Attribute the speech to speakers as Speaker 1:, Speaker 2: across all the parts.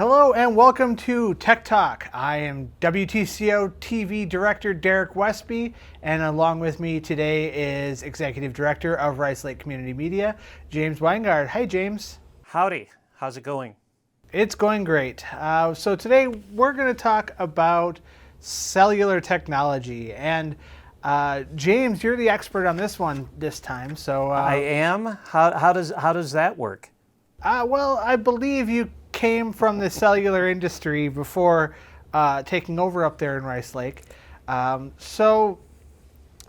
Speaker 1: Hello and welcome to Tech Talk. I am WTCO TV Director Derek Westby, and along with me today is Executive Director of Rice Lake Community Media, James Wyngaard. Hi, James.
Speaker 2: Howdy. How's it going?
Speaker 1: It's going great. So today we're going to talk about cellular technology, and James, you're the expert on this one this time. So
Speaker 2: I am. How does that work?
Speaker 1: Well, I believe you came from the cellular industry before taking over up there in Rice Lake. So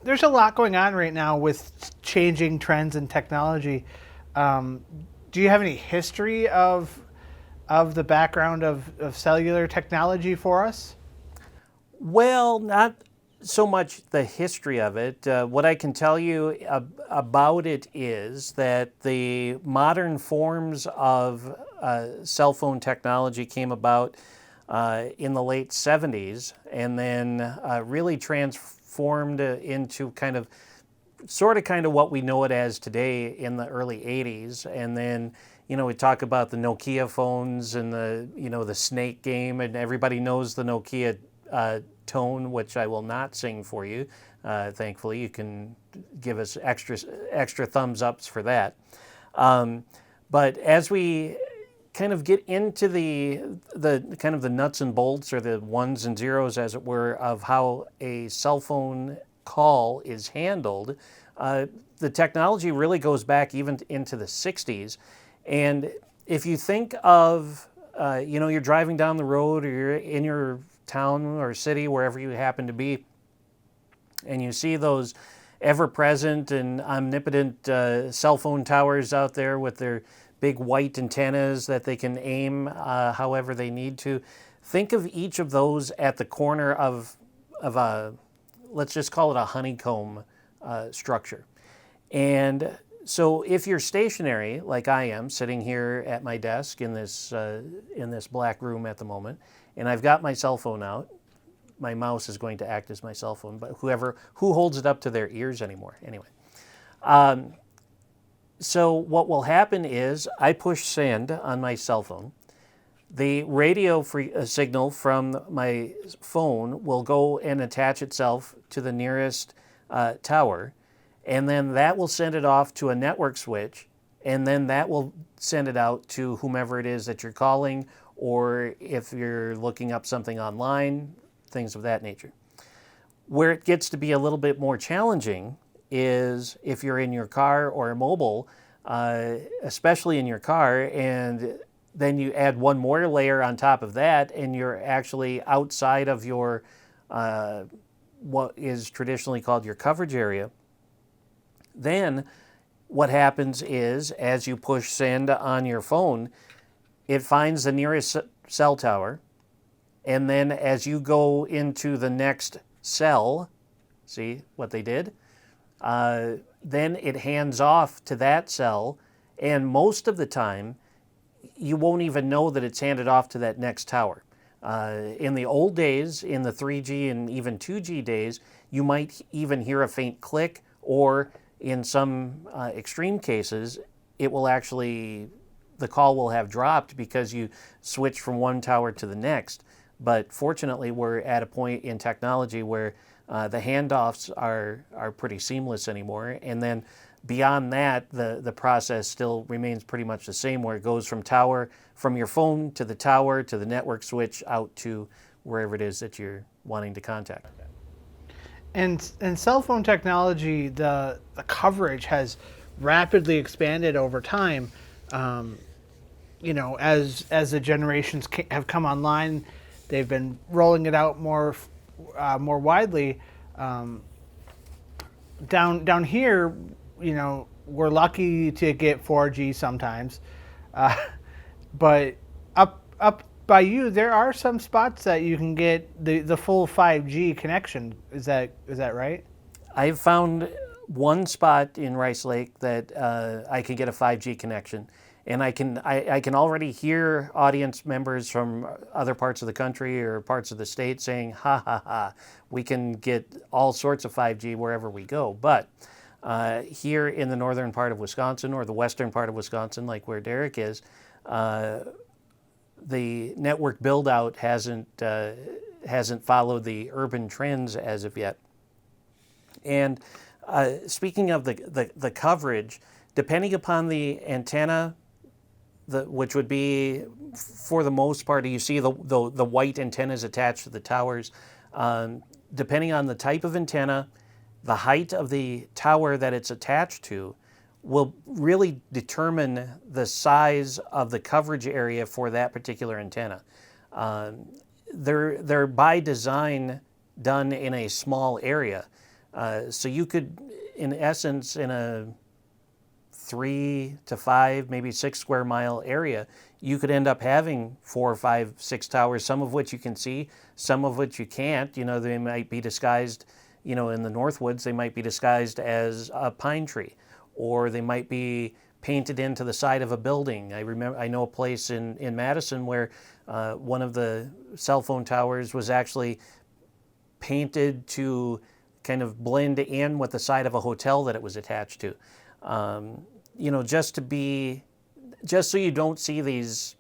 Speaker 1: there's a lot going on right now with changing trends and technology. Do you have any history of the background of cellular technology for us?
Speaker 2: Well, not so much the history of it. What I can tell you about it is that the modern forms of cell phone technology came about in the late 70s and then really transformed into kind of what we know it as today in the early 80s. And then, we talk about the Nokia phones and the snake game, and everybody knows the Nokia tone, which I will not sing for you. Thankfully, you can give us extra thumbs ups for that. But as we kind of get into the kind of the nuts and bolts, or the ones and zeros, as it were, of how a cell phone call is handled, the technology really goes back even into the 60s. And if you think of, you're driving down the road, or you're in your town or city, wherever you happen to be, and you see those ever-present and omnipotent cell phone towers out there with their big white antennas that they can aim however they need to. Think of each of those at the corner of a, let's just call it a honeycomb structure. And so if you're stationary, like I am, sitting here at my desk in this black room at the moment, and I've got my cell phone out, my mouse is going to act as my cell phone, but who holds it up to their ears anymore? Anyway. So what will happen is I push send on my cell phone. The radio signal from my phone will go and attach itself to the nearest tower, and then that will send it off to a network switch, and then that will send it out to whomever it is that you're calling, or if you're looking up something online, things of that nature. Where it gets to be a little bit more challenging is if you're in your car or mobile, especially in your car, and then you add one more layer on top of that, and you're actually outside of your what is traditionally called your coverage area. Then what happens is, as you push send on your phone, it finds the nearest cell tower, and then as you go into the next cell, see what they did? Then it hands off to that cell, and most of the time, you won't even know that it's handed off to that next tower. In the old days, in the 3G and even 2G days, you might even hear a faint click, or in some extreme cases, the call will have dropped because you switch from one tower to the next. But fortunately, we're at a point in technology where the handoffs are pretty seamless anymore. And then beyond that, the process still remains pretty much the same, where it goes from your phone to the tower to the network switch out to wherever it is that you're wanting to contact.
Speaker 1: And cell phone technology, the coverage has rapidly expanded over time. As the generations have come online, they've been rolling it out more widely. Down here, we're lucky to get 4G sometimes, but up by you, there are some spots that you can get the full 5G connection. Is that right?
Speaker 2: I've found one spot in Rice Lake that I can get a 5G connection. And I can already hear audience members from other parts of the country or parts of the state saying, ha, ha, ha, we can get all sorts of 5G wherever we go. But here in the northern part of Wisconsin, or the western part of Wisconsin, like where Derek is, the network build out hasn't followed the urban trends as of yet. And speaking of the coverage, depending upon the antenna, which would be, for the most part, you see the white antennas attached to the towers. Depending on the type of antenna, the height of the tower that it's attached to will really determine the size of the coverage area for that particular antenna. They're by design done in a small area. So you could, in essence, in a 3 to 5, maybe 6 square mile area, you could end up having 4, 5, 6 towers, some of which you can see, some of which you can't. You know, they might be disguised, you know, in the Northwoods, they might be disguised as a pine tree, or they might be painted into the side of a building. I know a place in Madison where one of the cell phone towers was actually painted to kind of blend in with the side of a hotel that it was attached to. You know, just so you don't see these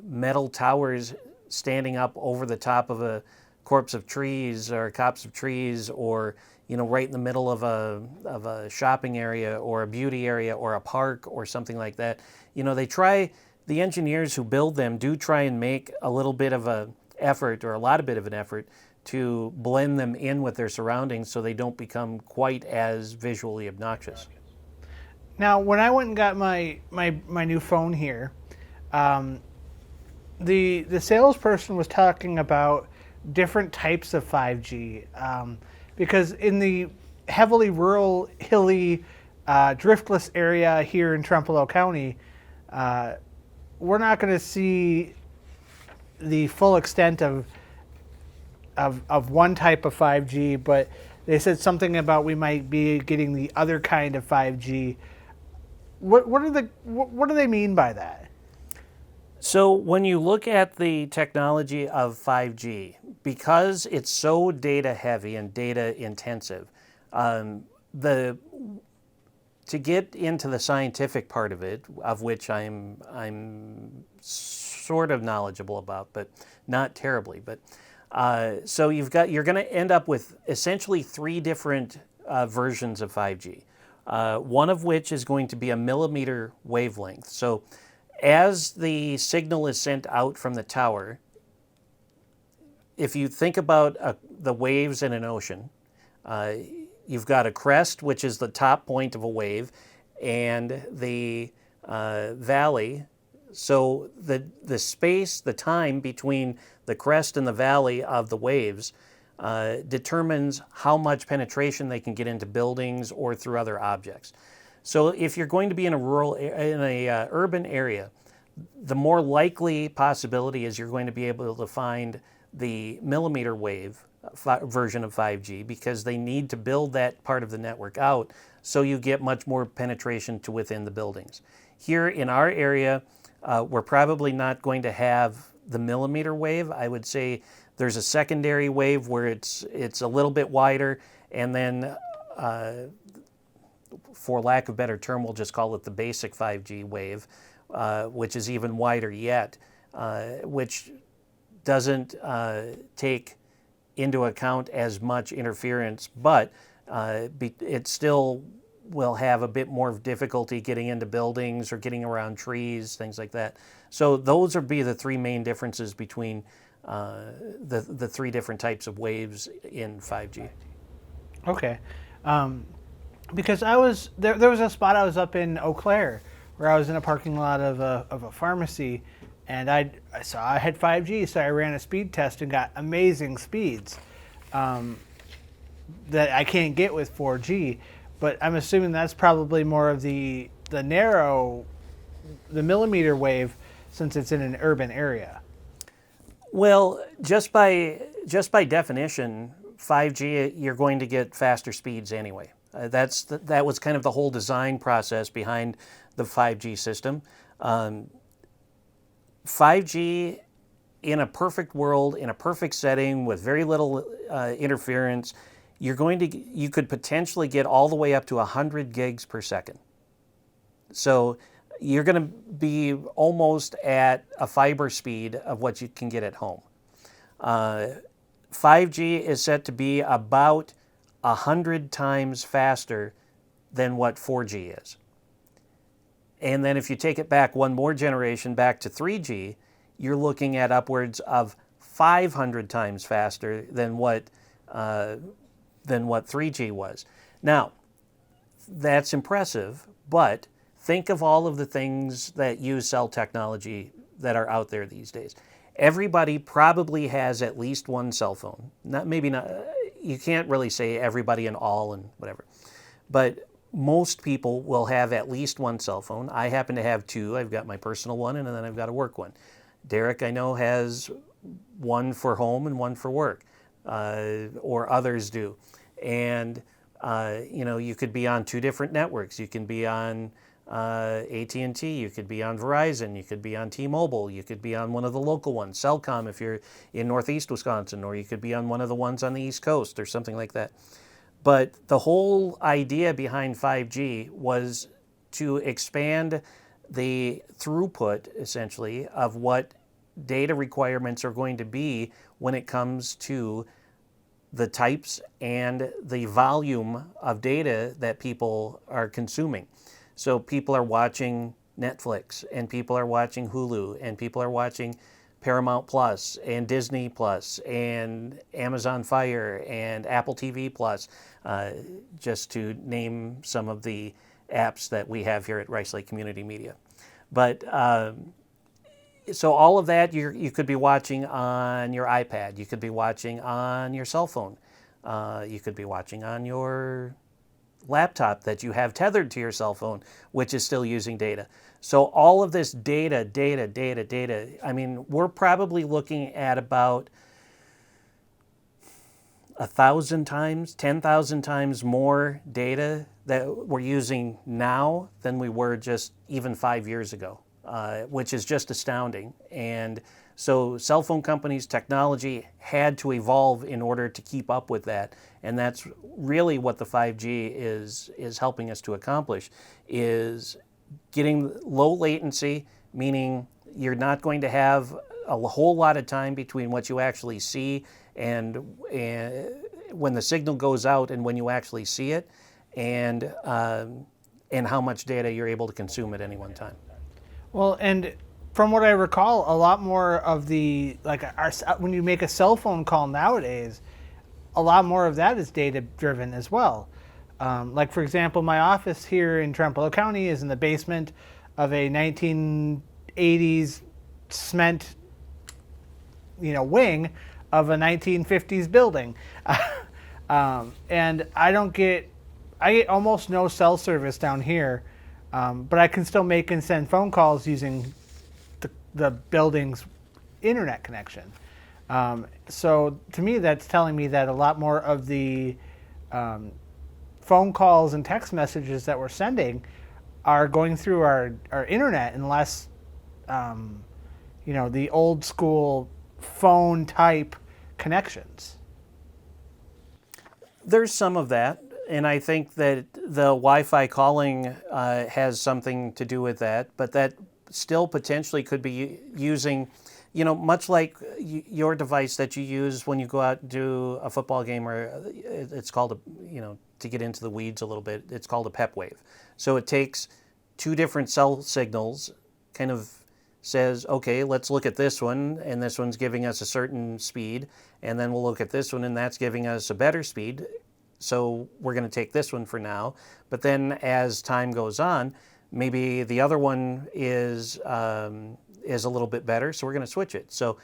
Speaker 2: metal towers standing up over the top of a corpse of trees or a copse of trees, or, you know, right in the middle of a shopping area or a beauty area or a park or something like that. You know, the engineers who build them do try and make a little bit of an effort, or a lot of bit of an effort, to blend them in with their surroundings so they don't become quite as visually obnoxious.
Speaker 1: Now, when I went and got my new phone here, the salesperson was talking about different types of 5G, because in the heavily rural, hilly, driftless area here in Trempealeau County, we're not going to see the full extent of one type of 5G, but they said something about we might be getting the other kind of 5G. What do they mean by that?
Speaker 2: So when you look at the technology of 5G, because it's so data heavy and data intensive, to get into the scientific part of it, of which I'm sort of knowledgeable about, but not terribly. But so you're going to end up with essentially 3 different versions of 5G. One of which is going to be a millimeter wavelength. So as the signal is sent out from the tower, if you think about the waves in an ocean, you've got a crest, which is the top point of a wave, and the valley. So the space, the time between the crest and the valley of the waves determines how much penetration they can get into buildings or through other objects. So if you're going to be in a urban area, the more likely possibility is you're going to be able to find the millimeter wave version of 5G, because they need to build that part of the network out so you get much more penetration to within the buildings. Here in our area, we're probably not going to have the millimeter wave. I would say there's a secondary wave where it's a little bit wider, and then for lack of a better term, we'll just call it the basic 5G wave, which is even wider yet, which doesn't take into account as much interference, but it still will have a bit more difficulty getting into buildings or getting around trees, things like that. So those would be the 3 main differences between the 3 different types of waves in 5G.
Speaker 1: Okay. Because there was a spot I was up in Eau Claire where I was in a parking lot of a pharmacy, and I saw I had 5G, so I ran a speed test and got amazing speeds that I can't get with 4G. But I'm assuming that's probably more of the narrow, the millimeter wave, since it's in an urban area.
Speaker 2: Well, just by definition, 5G, you're going to get faster speeds anyway. That was kind of the whole design process behind the 5G system. 5G, in a perfect world, in a perfect setting with very little interference, you could potentially get all the way up to 100 gigs per second. So, you're going to be almost at a fiber speed of what you can get at home. 5G is set to be about 100 times faster than what 4G is. And then if you take it back one more generation, back to 3G, you're looking at upwards of 500 times faster than what 3G was. Now, that's impressive, but think of all of the things that use cell technology that are out there these days. Everybody probably has at least one cell phone. Maybe not. You can't really say everybody and all and whatever, but most people will have at least one cell phone. I happen to have two. I've got my personal one, and then I've got a work one. Derek, I know, has one for home and one for work, or others do. And you could be on two different networks. You can be on AT&T, you could be on Verizon, you could be on T-Mobile, you could be on one of the local ones, Cellcom if you're in Northeast Wisconsin, or you could be on one of the ones on the East Coast or something like that. But the whole idea behind 5G was to expand the throughput, essentially, of what data requirements are going to be when it comes to the types and the volume of data that people are consuming. So people are watching Netflix, and people are watching Hulu, and people are watching Paramount Plus and Disney Plus and Amazon Fire and Apple TV Plus, just to name some of the apps that we have here at Rice Lake Community Media. But so all of that you could be watching on your iPad, you could be watching on your cell phone, you could be watching on your laptop that you have tethered to your cell phone, which is still using data. So all of this data, I mean, we're probably looking at about 1,000 times, 10,000 times more data that we're using now than we were just even 5 years ago, which is just astounding. And so cell phone companies, technology had to evolve in order to keep up with that. And that's really what the 5G is helping us to accomplish, is getting low latency, meaning you're not going to have a whole lot of time between what you actually see and when the signal goes out and when you actually see it, and how much data you're able to consume at any one time.
Speaker 1: Well, and from what I recall, a lot more of the, when you make a cell phone call nowadays, a lot more of that is data driven as well. Like, for example, my office here in Trempealeau County is in the basement of a 1980s cement, wing of a 1950s building. And I get almost no cell service down here, but I can still make and send phone calls using the building's internet connection. So to me, that's telling me that a lot more of the phone calls and text messages that we're sending are going through our internet, and less, the old school phone type connections.
Speaker 2: There's some of that, and I think that the Wi-Fi calling has something to do with that, but that still potentially could be using, much like your device that you use when you go out and do a football game, or it's called to get into the weeds a little bit, it's called a pep wave. So it takes two different cell signals, kind of says, okay, let's look at this one, and this one's giving us a certain speed, and then we'll look at this one, and that's giving us a better speed, so we're going to take this one for now. But then as time goes on, maybe the other one is a little bit better, so we're going to switch it. So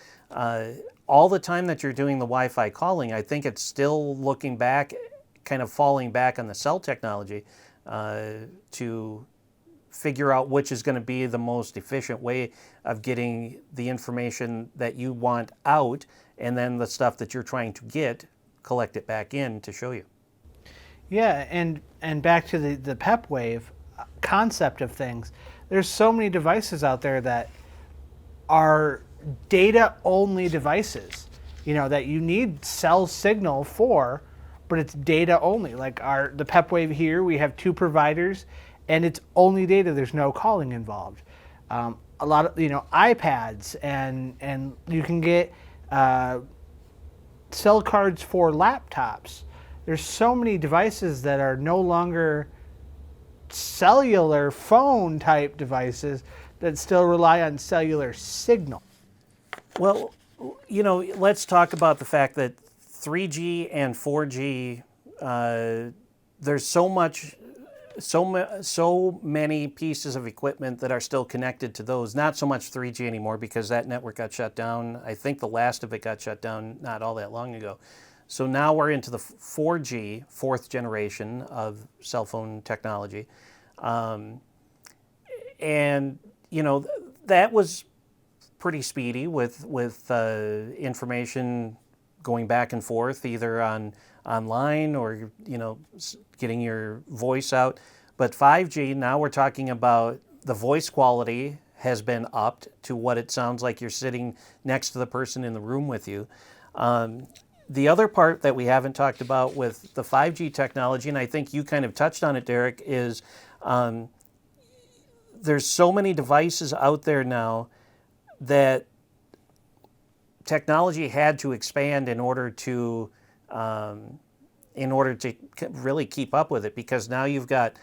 Speaker 2: all the time that you're doing the Wi-Fi calling, I think it's still looking back, kind of falling back on the cell technology to figure out which is going to be the most efficient way of getting the information that you want out, and then the stuff that you're trying to get, collect it back in to show you.
Speaker 1: Yeah, and back to the pep wave concept of things, there's so many devices out there that are data only devices, that you need cell signal for, but it's data only. Like the pep wave here, we have two providers, and it's only data. There's no calling involved. A lot of iPads, and you can get cell cards for laptops. There's so many devices that are no longer cellular phone type devices that still rely on cellular signal.
Speaker 2: Well, let's talk about the fact that 3G and 4G, there's so many pieces of equipment that are still connected to those. Not so much 3G anymore because that network got shut down. I think the last of it got shut down not all that long ago. So now we're into the 4G, fourth generation of cell phone technology. And, that was pretty speedy with information going back and forth, either online or getting your voice out. But 5G, now we're talking about the voice quality has been upped to what it sounds like you're sitting next to the person in the room with you. The other part that we haven't talked about with the 5G technology, and I think you kind of touched on it, Derek, is there's so many devices out there now that technology had to expand in order to really keep up with it, because now you've got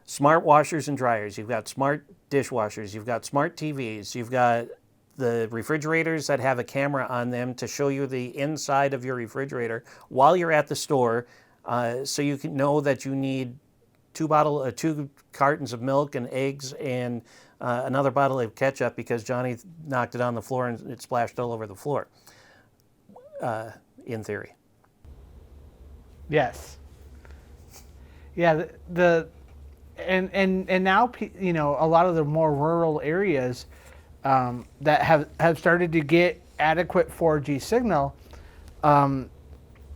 Speaker 2: smart washers and dryers, you've got smart dishwashers, you've got smart TVs, you've got the refrigerators that have a camera on them to show you the inside of your refrigerator while you're at the store, so you can know that you need two cartons of milk and eggs and another bottle of ketchup because Johnny knocked it on the floor and it splashed all over the floor, in theory.
Speaker 1: Yes. Yeah, and now a lot of the more rural areas that have started to get adequate 4G signal,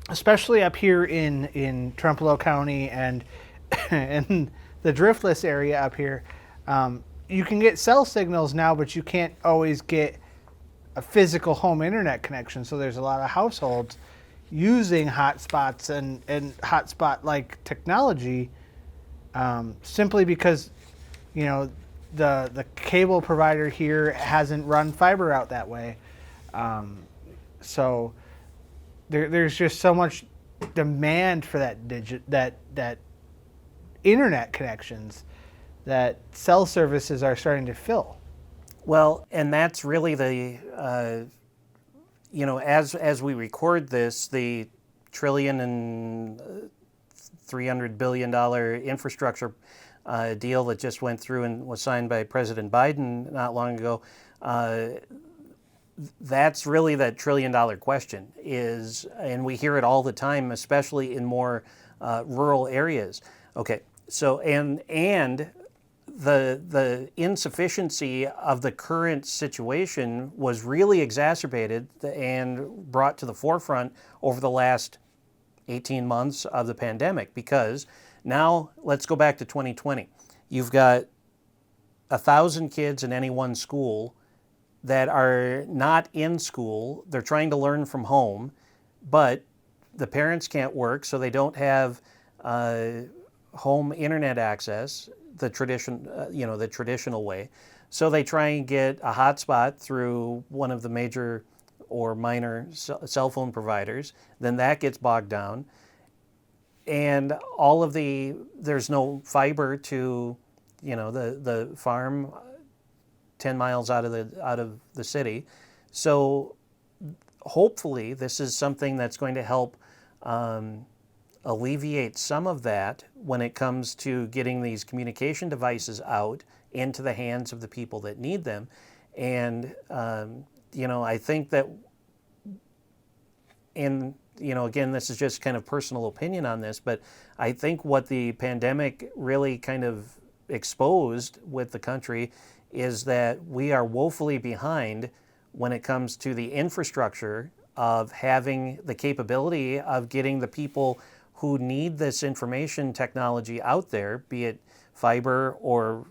Speaker 1: especially up here in Trempealeau County and in the driftless area up here. You can get cell signals now, but you can't always get a physical home internet connection. So there's a lot of households using hotspots and hotspot-like technology, simply because the cable provider here hasn't run fiber out that way. So there's just so much demand for that internet connections that cell services are starting to fill.
Speaker 2: Well, and that's really the, as we record this, the $1.3 billion infrastructure deal that just went through and was signed by President Biden not long ago, that's really that $1 trillion question is, and we hear it all the time, especially in more rural areas. Okay, so and the insufficiency of the current situation was really exacerbated and brought to the forefront over the last 18 months of the pandemic, because now let's go back to 2020. You've got 1,000 kids in any one school that are not in school. They're trying to learn from home, but the parents can't work, so they don't have home internet access, the traditional way. So they try and get a hotspot through one of the major or minor cell phone providers. Then that gets bogged down, and there's no fiber to, the farm 10 miles out of the city. So hopefully this is something that's going to help alleviate some of that when it comes to getting these communication devices out into the hands of the people that need them. And, I think that, again, this is just kind of personal opinion on this, but I think what the pandemic really kind of exposed with the country is that we are woefully behind when it comes to the infrastructure of having the capability of getting the people who need this information technology out there, be it fiber or,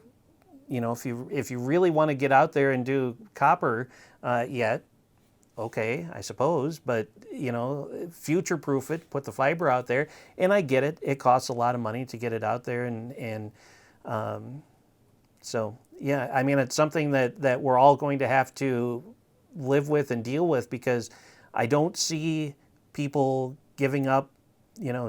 Speaker 2: if you really want to get out there and do copper yet, okay, I suppose, but, future-proof it, put the fiber out there, and I get it. It costs a lot of money to get it out there and So yeah, I mean, it's something that we're all going to have to live with and deal with, because I don't see people giving up,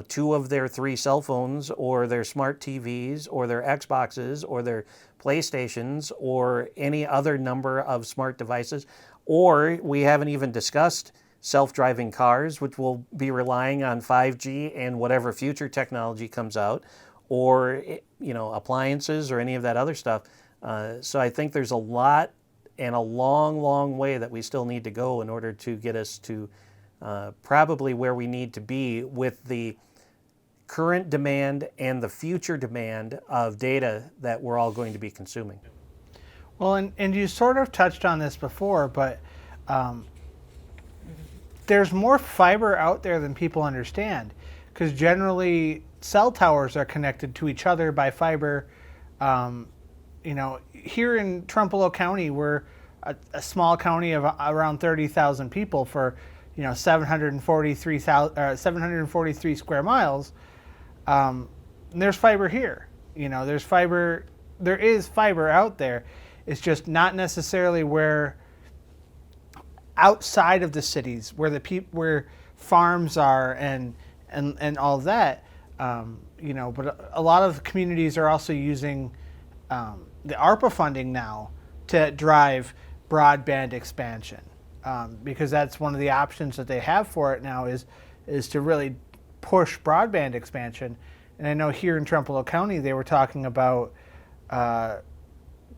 Speaker 2: 2 of their 3 cell phones or their smart TVs or their Xboxes or their PlayStations or any other number of smart devices. Or we haven't even discussed self-driving cars, which will be relying on 5G and whatever future technology comes out, or appliances or any of that other stuff. So I think there's a lot and a long, long way that we still need to go in order to get us to probably where we need to be with the current demand and the future demand of data that we're all going to be consuming.
Speaker 1: Well, and you sort of touched on this before, but there's more fiber out there than people understand, because generally cell towers are connected to each other by fiber. Here in Trempealeau County, we're a small county of around 30,000 people for 743 square miles. And there's fiber here. There is fiber out there. It's just not necessarily where outside of the cities, where farms are and all of that. But a lot of communities are also using the ARPA funding now to drive broadband expansion, because that's one of the options that they have for it now is to really push broadband expansion. And I know here in Trempealeau County they were talking about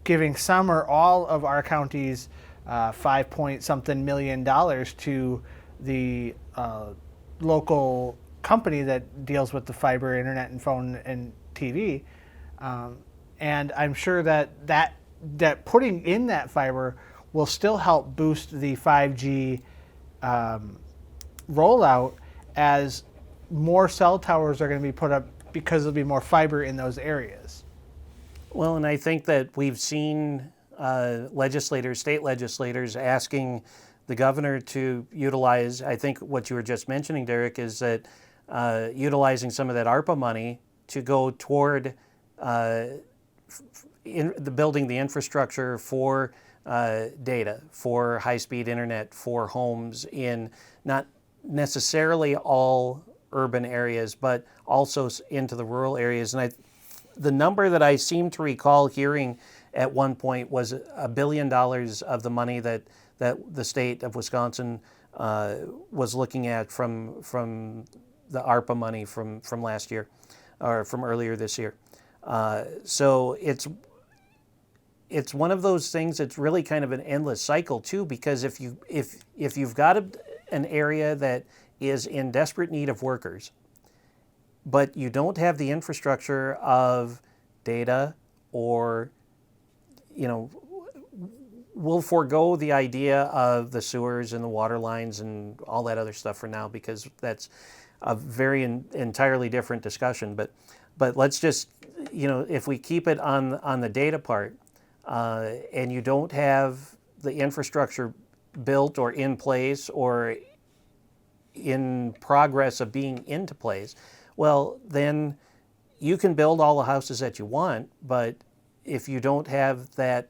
Speaker 1: giving some or all of our county's $5 point something million to the local company that deals with the fiber internet and phone and TV. And I'm sure that putting in that fiber will still help boost the 5G rollout, as more cell towers are going to be put up because there'll be more fiber in those areas.
Speaker 2: Well, and I think that we've seen state legislators asking the governor to utilize, I think what you were just mentioning, Derek, is that utilizing some of that ARPA money to go toward building the infrastructure for data, for high-speed internet, for homes in not necessarily all urban areas, but also into the rural areas. And the number that I seem to recall hearing at one point was $1 billion of the money that the state of Wisconsin was looking at from the ARPA money from last year, or from earlier this year. So it's one of those things that's really kind of an endless cycle too, because if you've got an area that is in desperate need of workers, but you don't have the infrastructure of data, or we'll forego the idea of the sewers and the water lines and all that other stuff for now, because that's a very entirely different discussion. But let's just, if we keep it on the data part, and you don't have the infrastructure built or in place or in progress of being into place, well, then you can build all the houses that you want, but if you don't have that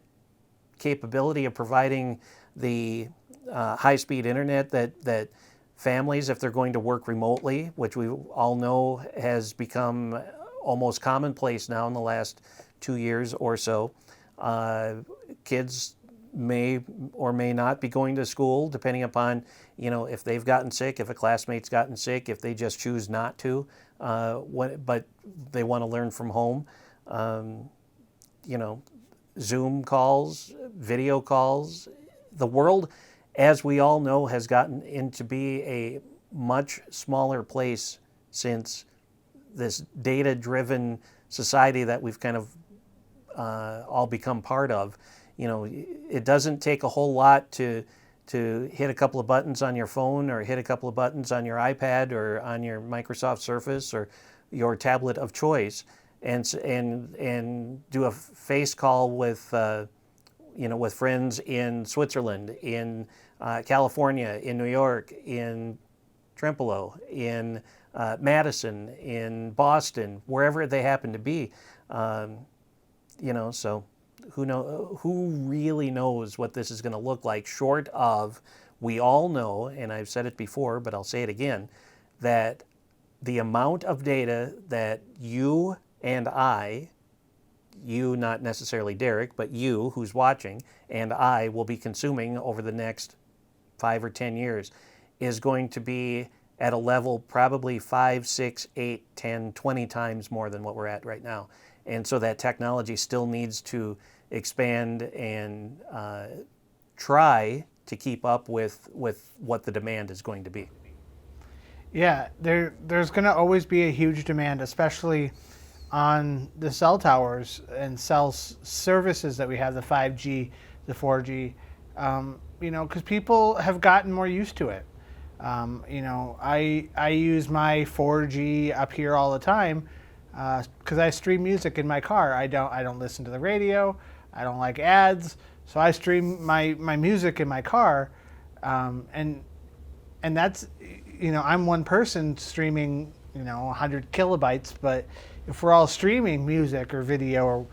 Speaker 2: capability of providing the high-speed internet that families, if they're going to work remotely, which we all know has become almost commonplace now in the last 2 years or so, kids may or may not be going to school, depending upon if they've gotten sick, if a classmate's gotten sick, if they just choose not to, but they want to learn from home. Zoom calls, video calls. The world, as we all know, has gotten into be a much smaller place since this data-driven society that we've kind of all become part of. It doesn't take a whole lot to hit a couple of buttons on your phone, or hit a couple of buttons on your iPad or on your Microsoft Surface or your tablet of choice, and do a face call with with friends in Switzerland, in California, in New York, in Trempealeau, in Madison, in Boston, wherever they happen to be. So who really knows what this is going to look like, short of, we all know, and I've said it before, but I'll say it again, that the amount of data that you and I, you not necessarily Derek, but you who's watching, and I will be consuming over the next 5 or 10 years is going to be at a level probably 5, 6, 8, 10, 20 times more than what we're at right now. And so that technology still needs to expand and try to keep up with what the demand is going to be.
Speaker 1: Yeah, there's going to always be a huge demand, especially on the cell towers and cell services that we have, the 5G, the 4G, because people have gotten more used to it. I use my 4G up here all the time because I stream music in my car. I don't listen to the radio. I don't like ads, so I stream my music in my car, and that's, I'm one person streaming 100 kilobytes, but if we're all streaming music or video, or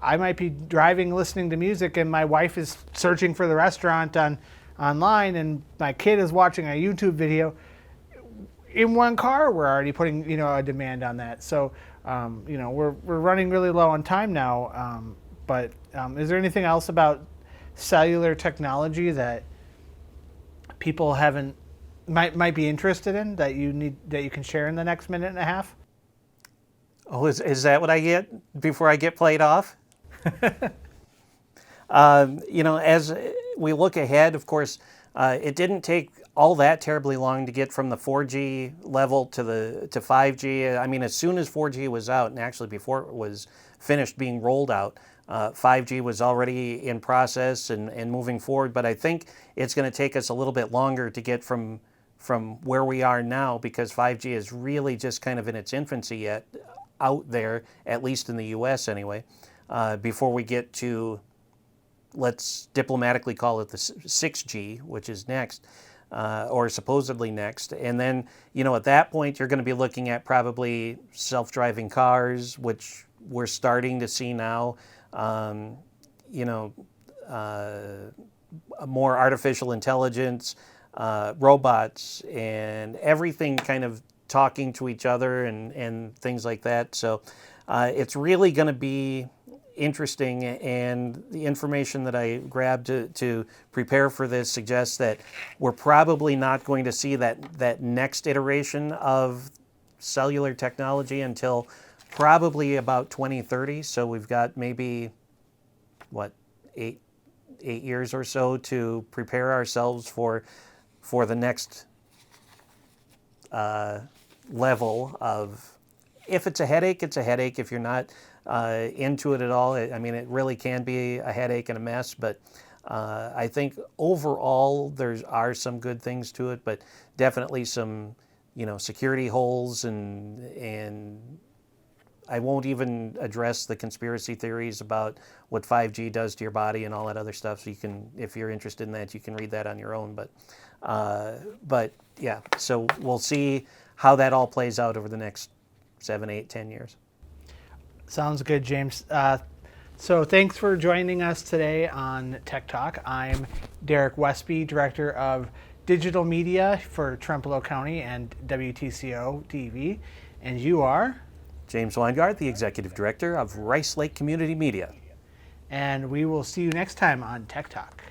Speaker 1: I might be driving listening to music and my wife is searching for the restaurant online and my kid is watching a YouTube video, in one car we're already putting a demand on that. So we're running really low on time now, but is there anything else about cellular technology that people might be interested in that you can share in the next minute and a half?
Speaker 2: Oh, is that what I get before I get played off? As we look ahead, of course, it didn't take all that terribly long to get from the 4G level to 5G. I mean, as soon as 4G was out, and actually before it was finished being rolled out, 5G was already in process and moving forward. But I think it's going to take us a little bit longer to get from where we are now, because 5G is really just kind of in its infancy yet out there, at least in the US anyway, before we get to, let's diplomatically call it the 6G, which is next, or supposedly next. And then, at that point, you're going to be looking at probably self-driving cars, which we're starting to see now, more artificial intelligence, robots, and everything kind of talking to each other and things like that. So it's really going to be interesting, and the information that I grabbed to prepare for this suggests that we're probably not going to see that next iteration of cellular technology until probably about 2030. So we've got maybe, eight years or so to prepare ourselves for the next level of, if it's a headache, it's a headache. If you're not into it at all, it really can be a headache and a mess. But I think overall there are some good things to it, but definitely some security holes, and I won't even address the conspiracy theories about what 5G does to your body and all that other stuff. So you can, if you're interested in that, you can read that on your own. But yeah, so we'll see how that all plays out over the next 7, 8, 10 years.
Speaker 1: Sounds good, James. So thanks for joining us today on Tech Talk. I'm Derek Westby, Director of Digital Media for Trempealeau County and WTCO TV. And you are?
Speaker 2: James Wyngaard, the Executive Director of Rice Lake Community Media.
Speaker 1: And we will see you next time on Tech Talk.